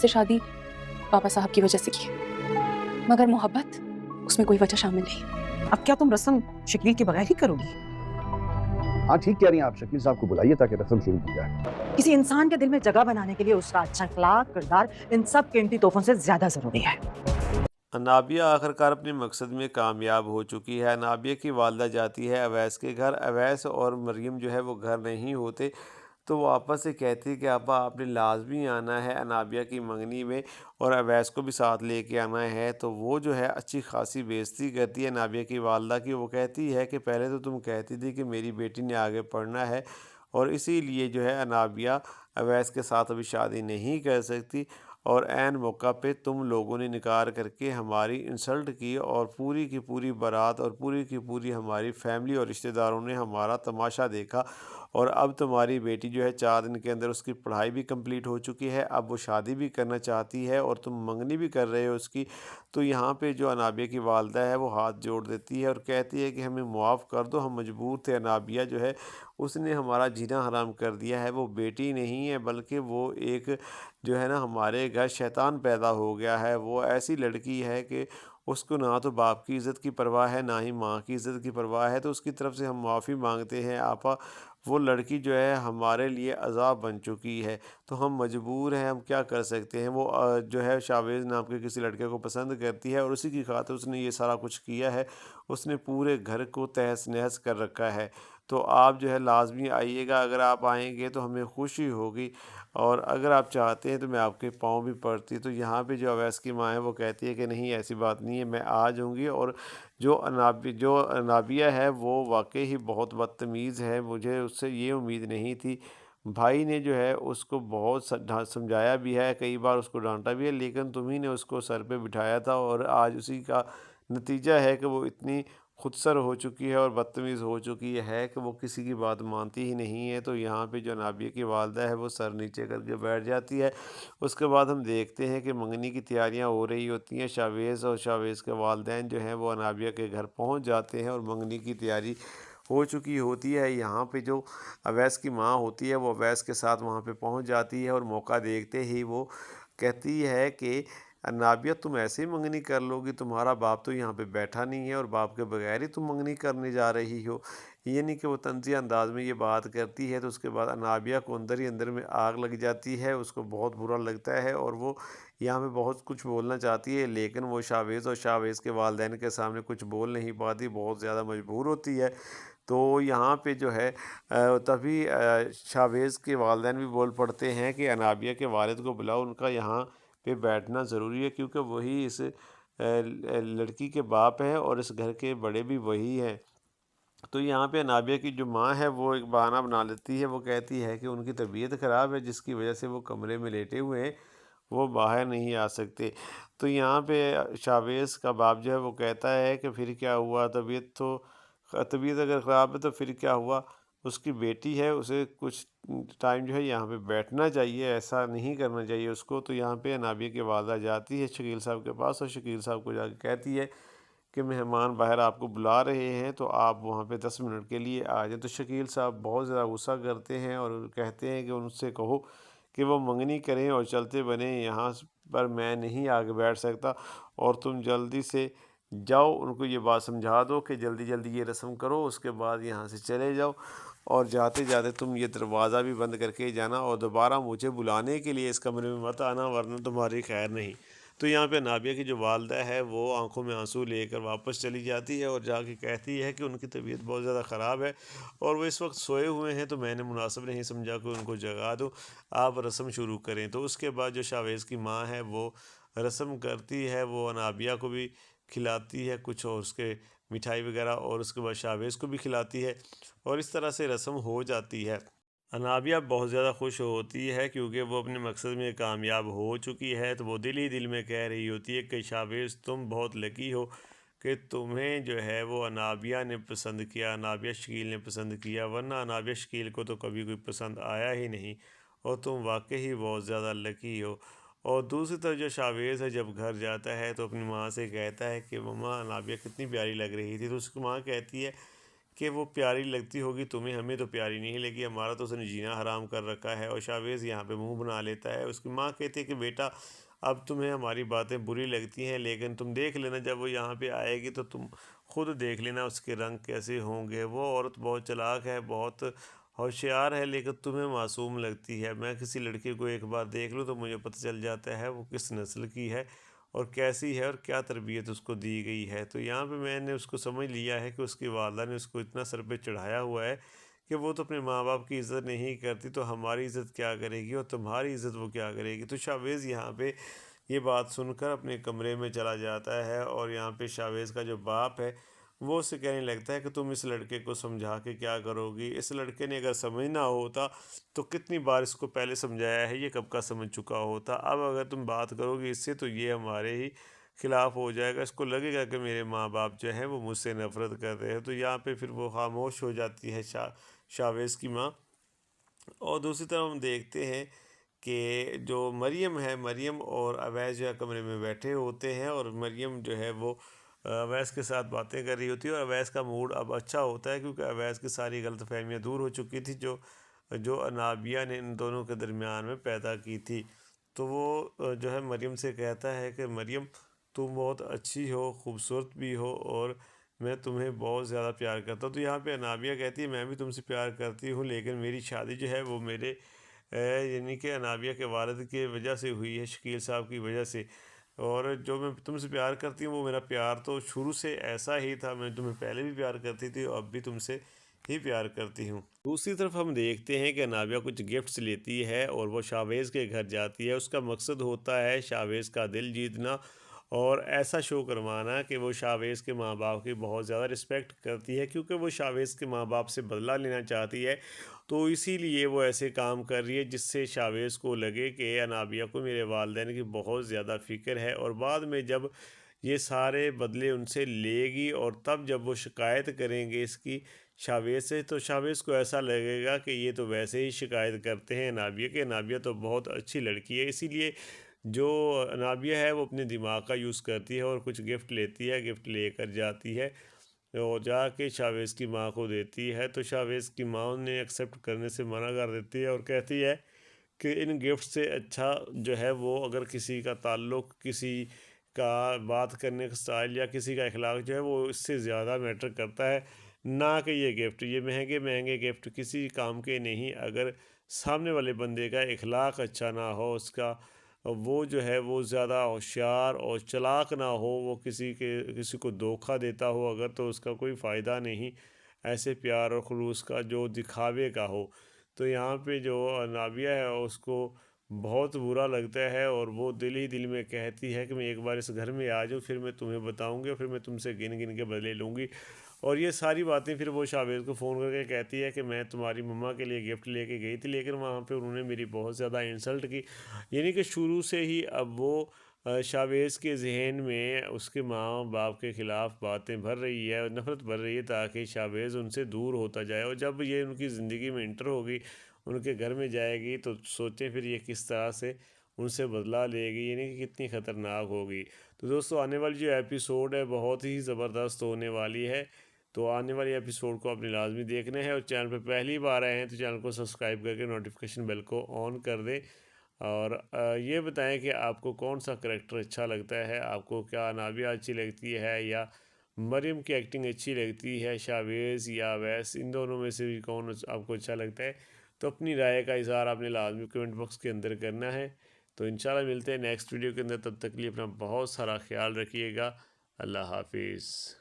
से शादी पापा साहब की वजह से की, मगर मोहब्बत उसमें कोई वजह शामिल नहीं। अब क्या तुम रस्म शकील के बगैर ही करोगी? हाँ ठीक कह रही हैं आप, शकील साहब को बुलाइए ताकि रस्म शुरू की जाए। किसी इंसान के दिल में जगह बनाने के लिए उसका अच्छा अखलाक, किरदार इन सब कीमती तोहफों से ज्यादा जरूरी है। अनाबिया आखिरकार अपने मकसद में कामयाब हो चुकी है। अनाबिया की वालदा जाती है अवैस के घर। अवैस और मरियम जो है वो घर नहीं होते, तो वो आपस से कहती है कि आपा आपने लाजमी आना है अनाबिया की मंगनी में, और अवैस को भी साथ लेके आना है। तो वो जो है अच्छी खासी बेइज्जती करती है अनाबिया की वालदा की। वो कहती है कि पहले तो तुम कहती थी कि मेरी बेटी ने आगे पढ़ना है, और इसीलिए जो है अनाबिया अवैस के साथ अभी शादी नहीं कर सकती, और ऐन मौका पे तुम लोगों ने निकार करके हमारी इंसल्ट की, और पूरी की पूरी बारात और पूरी की पूरी हमारी फैमिली और रिश्तेदारों ने हमारा तमाशा देखा। और अब तुम्हारी बेटी जो है 4 दिन के अंदर उसकी पढ़ाई भी कंप्लीट हो चुकी है, अब वो शादी भी करना चाहती है और तुम मंगनी भी कर रहे हो उसकी। तो यहाँ पे जो अनाबिया की वालदा है वो हाथ जोड़ देती है और कहती है कि हमें मुआफ़ कर दो, हम मजबूर थे। अनाबिया जो है उसने हमारा जीना हराम कर दिया है, वो बेटी नहीं है बल्कि वो एक जो है ना हमारे घर शैतान पैदा हो गया है। वो ऐसी लड़की है कि उसको ना तो बाप की इज़्ज़त की परवाह है, ना ही माँ की इज़्ज़त की परवाह है, तो उसकी तरफ से हम माफ़ी मांगते हैं आपा। वो लड़की जो है हमारे लिए अज़ाब बन चुकी है, तो हम मजबूर हैं, हम क्या कर सकते हैं। वो जो है शावेज़ नाम के किसी लड़के को पसंद करती है, और उसी की खातिर उसने ये सारा कुछ किया है। उसने पूरे घर को तहस-नहस कर रखा है। तो आप जो है लाज़मी आइएगा, अगर आप आएँगे तो हमें खुशी होगी, और अगर आप चाहते हैं तो मैं आपके पाँव भी पड़ती। तो यहाँ पे जो अवैस की माँ है वो कहती है कि नहीं, ऐसी बात नहीं है, मैं आ जाऊँगी। और जो अनाबिया है वो वाक़ई ही बहुत बदतमीज़ है, मुझे उससे ये उम्मीद नहीं थी। भाई ने जो है उसको बहुत समझाया भी है, कई बार उसको डाँटा भी है, लेकिन तुम ही ने उसको सर पे बिठाया था, और आज उसी का नतीजा है कि वो इतनी खुदसर हो चुकी है और बदतमीज़ हो चुकी है कि वो किसी की बात मानती ही नहीं है। तो यहाँ पे जो नाबिया की वालदा है वो सर नीचे करके बैठ जाती है। उसके बाद हम देखते हैं कि मंगनी की तैयारियाँ हो रही होती हैं। शावेज़ और शावेज़ के वालिदैन जो हैं वो अनाबिया के घर पहुँच जाते हैं, और मंगनी की तैयारी हो चुकी होती है। यहाँ पे जो अवैस की माँ होती है वो अवैस के साथ वहाँ पे पहुँच जाती है, और मौका देखते ही वो कहती है कि नाबिया तुम ऐसे ही मंगनी कर लोगी, तुम्हारा बाप तो यहाँ पे बैठा नहीं है, और बाप के बगैर ही तुम मंगनी करने जा रही हो। यानी कि वो तंज़िया अंदाज में ये बात करती है, तो उसके बाद नाबिया को अंदर ही अंदर में आग लग जाती है, उसको बहुत बुरा लगता है, और वो यहाँ पे बहुत कुछ बोलना चाहती है, लेकिन वो शावेज़ और शावेज़ के वालिदैन के सामने कुछ बोल नहीं पाती, बहुत ज़्यादा मजबूर होती है। तो यहाँ पे जो है तभी शावेज़ के वालिदैन भी बोल पड़ते हैं कि अनाबिया के वालिद को बुलाओ, उनका यहाँ पे बैठना ज़रूरी है, क्योंकि वही इस लड़की के बाप हैं, और इस घर के बड़े भी वही हैं। तो यहाँ पे अनाबिया की जो माँ है वो एक बहाना बना लेती है, वो कहती है कि उनकी तबीयत ख़राब है, जिसकी वजह से वो कमरे में लेटे हुए हैं, वो बाहर नहीं आ सकते। तो यहाँ पे शावेज़ का बाप जो है वो कहता है कि फिर क्या हुआ, तबीयत अगर ख़राब है तो फिर क्या हुआ, उसकी बेटी है, उसे कुछ टाइम जो है यहाँ पे बैठना चाहिए, ऐसा नहीं करना चाहिए उसको। तो यहाँ पे अनाबिया की वालदा जाती है शकील साहब के पास, और शकील साहब को जाके कहती है कि मेहमान बाहर आपको बुला रहे हैं, तो आप वहाँ पे 10 मिनट के लिए आ जाएँ। तो शकील साहब बहुत ज़्यादा गुस्सा करते हैं और कहते हैं कि उनसे कहो कि वो मंगनी करें और चलते बने, यहाँ पर मैं नहीं आके बैठ सकता, और तुम जल्दी से जाओ, उनको ये बात समझा दो कि जल्दी जल्दी ये रस्म करो, उसके बाद यहाँ से चले जाओ, और जाते जाते तुम ये दरवाज़ा भी बंद करके जाना, और दोबारा मुझे बुलाने के लिए इस कमरे में मत आना, वरना तुम्हारी खैर नहीं। तो यहाँ पे नाबिया की जो वालदा है वो आंखों में आंसू लेकर वापस चली जाती है, और जाके कहती है कि उनकी तबीयत बहुत ज़्यादा ख़राब है, और वो इस वक्त सोए हुए हैं, तो मैंने मुनासिब नहीं समझा कि उनको जगा दूँ, आप रस्म शुरू करें। तो उसके बाद जो शावेज़ की माँ है वो रस्म करती है, वो अनाबिया को भी खिलाती है कुछ, और उसके मिठाई वगैरह, और उसके बाद शावेज़ को भी खिलाती है, और इस तरह से रस्म हो जाती है। अनाबिया बहुत ज़्यादा खुश होती है, क्योंकि वो अपने मकसद में कामयाब हो चुकी है। तो वो दिल ही दिल में कह रही होती है कि शावेज़ तुम बहुत लकी हो कि तुम्हें जो है वो अनाबिया ने पसंद किया, अनाबिया शकील ने पसंद किया, वरना अनाबिया शकील को तो कभी कोई पसंद आया ही नहीं, और तुम वाकई ही बहुत ज़्यादा लकी हो। और दूसरी तरफ जो शावेज़ है जब घर जाता है तो अपनी माँ से कहता है कि मम्मा अनाबिया कितनी प्यारी लग रही थी। तो उसकी माँ कहती है کہ وہ پیاری لگتی ہوگی تمہیں، ہمیں تو پیاری نہیں لگی، ہمارا تو اس نے جینا حرام کر رکھا ہے۔ اور شاویز یہاں پہ منہ بنا لیتا ہے۔ اس کی ماں کہتی ہے کہ بیٹا اب تمہیں ہماری باتیں بری لگتی ہیں، لیکن تم دیکھ لینا جب وہ یہاں پہ آئے گی تو تم خود دیکھ لینا اس کے رنگ کیسے ہوں گے۔ وہ عورت بہت چلاک ہے، بہت ہوشیار ہے، لیکن تمہیں معصوم لگتی ہے۔ میں کسی لڑکی کو ایک بار دیکھ لوں تو مجھے پتہ چل جاتا ہے وہ کس نسل کی ہے اور کیسی ہے اور کیا تربیت اس کو دی گئی ہے۔ تو یہاں پہ میں نے اس کو سمجھ لیا ہے کہ اس کی والدہ نے اس کو اتنا سر پہ چڑھایا ہوا ہے کہ وہ تو اپنے ماں باپ کی عزت نہیں کرتی، تو ہماری عزت کیا کرے گی اور تمہاری عزت وہ کیا کرے گی۔ تو شاویز یہاں پہ یہ بات سن کر اپنے کمرے میں چلا جاتا ہے، اور یہاں پہ شاویز کا جو باپ ہے وہ اسے کہنے لگتا ہے کہ تم اس لڑکے کو سمجھا کے کیا کرو گی؟ اس لڑکے نے اگر سمجھنا ہوتا تو کتنی بار اس کو پہلے سمجھایا ہے، یہ کب کا سمجھ چکا ہوتا۔ اب اگر تم بات کرو گی اس سے تو یہ ہمارے ہی خلاف ہو جائے گا، اس کو لگے گا کہ میرے ماں باپ جو ہیں وہ مجھ سے نفرت کر رہے ہیں۔ تو یہاں پہ پھر وہ خاموش ہو جاتی ہے شاویز کی ماں۔ اور دوسری طرف ہم دیکھتے ہیں کہ جو مریم ہے، مریم اور اویس جو ہے کمرے میں بیٹھے ہوتے ہیں، اور مریم جو ہے وہ اویس کے ساتھ باتیں کر رہی ہوتی ہے، اور اویس کا موڈ اب اچھا ہوتا ہے کیونکہ اویس کی ساری غلط فہمیاں دور ہو چکی تھی جو انابیہ نے ان دونوں کے درمیان میں پیدا کی تھی۔ تو وہ جو ہے مریم سے کہتا ہے کہ مریم تم بہت اچھی ہو، خوبصورت بھی ہو، اور میں تمہیں بہت زیادہ پیار کرتا ہوں۔ تو یہاں پہ انابیہ کہتی ہے میں بھی تم سے پیار کرتی ہوں، لیکن میری شادی جو ہے وہ میرے یعنی کہ انابیہ کے والد کی وجہ سے ہوئی ہے، شکیل صاحب کی وجہ سے، اور جو میں تم سے پیار کرتی ہوں وہ میرا پیار تو شروع سے ایسا ہی تھا، میں تمہیں پہلے بھی پیار کرتی تھی اور اب بھی تم سے ہی پیار کرتی ہوں۔ دوسری طرف ہم دیکھتے ہیں کہ انابیہ کچھ گفٹس لیتی ہے اور وہ شاویز کے گھر جاتی ہے۔ اس کا مقصد ہوتا ہے شاویز کا دل جیتنا اور ایسا شو کروانا کہ وہ شاویز کے ماں باپ کی بہت زیادہ رسپیکٹ کرتی ہے، کیونکہ وہ شاویز کے ماں باپ سے بدلہ لینا چاہتی ہے، تو اسی لیے وہ ایسے کام کر رہی ہے جس سے شاویز کو لگے کہ انابیہ کو میرے والدین کی بہت زیادہ فکر ہے، اور بعد میں جب یہ سارے بدلے ان سے لے گی اور تب جب وہ شکایت کریں گے اس کی شاویز سے، تو شاویز کو ایسا لگے گا کہ یہ تو ویسے ہی شکایت کرتے ہیں انابیہ کہ انابیہ تو بہت اچھی لڑکی ہے۔ اسی لیے جو انابیہ ہے وہ اپنے دماغ کا یوز کرتی ہے اور کچھ گفٹ لیتی ہے، گفٹ لے کر جاتی ہے اور جا کے شاویز کی ماں کو دیتی ہے، تو شاویز کی ماں انہیں ایکسیپٹ کرنے سے منع کر دیتی ہے اور کہتی ہے کہ ان گفٹ سے اچھا جو ہے وہ اگر کسی کا تعلق، کسی کا بات کرنے کا سٹائل یا کسی کا اخلاق جو ہے وہ اس سے زیادہ میٹر کرتا ہے، نہ کہ یہ گفٹ۔ یہ مہنگے مہنگے گفٹ کسی کام کے نہیں اگر سامنے والے بندے کا اخلاق اچھا نہ ہو، اس کا وہ جو ہے وہ زیادہ ہوشیار اور چلاک نہ ہو، وہ کسی کو دھوکہ دیتا ہو اگر، تو اس کا کوئی فائدہ نہیں ایسے پیار اور خلوص کا جو دکھاوے کا ہو۔ تو یہاں پہ جو انابیہ ہے اس کو بہت برا لگتا ہے اور وہ دل ہی دل میں کہتی ہے کہ میں ایک بار اس گھر میں آ جاؤں، پھر میں تمہیں بتاؤں گی اور پھر میں تم سے گن گن کے بدلے لوں گی۔ اور یہ ساری باتیں پھر وہ شاویز کو فون کر کے کہتی ہے کہ میں تمہاری مما کے لیے گفٹ لے کے گئی تھی، لیکن وہاں پہ انہوں نے میری بہت زیادہ انسلٹ کی، یعنی کہ شروع سے ہی اب وہ شاویز کے ذہن میں اس کے ماں باپ کے خلاف باتیں بھر رہی ہے اور نفرت بھر رہی ہے تاکہ شاویز ان سے دور ہوتا جائے، اور جب یہ ان کی زندگی میں انٹر ہوگی، ان کے گھر میں جائے گی، تو سوچیں پھر یہ کس طرح سے ان سے بدلہ لے گی، یعنی کہ کتنی خطرناک ہوگی۔ تو دوستو آنے والی جو ایپیسوڈ ہے بہت ہی زبردست ہونے والی ہے، تو آنے والی ایپیسوڈ کو اپنے لازمی دیکھنا ہے، اور چینل پہ پہلی بار آئے ہیں تو چینل کو سبسکرائب کر کے نوٹیفیکیشن بیل کو آن کر دیں، اور یہ بتائیں کہ آپ کو کون سا کریکٹر اچھا لگتا ہے، آپ کو کیا انابیہ اچھی لگتی ہے یا مریم کی ایکٹنگ اچھی لگتی ہے، شاویز یا اویس، ان دونوں میں سے بھی کون آپ کو اچھا لگتا ہے؟ تو اپنی رائے کا اظہار آپ نے لازمی کمنٹ باکس کے اندر کرنا ہے۔ تو انشاءاللہ ملتے ہیں نیکسٹ ویڈیو کے اندر، تب تک کے لیے اپنا بہت سارا خیال رکھیے گا۔ اللہ حافظ۔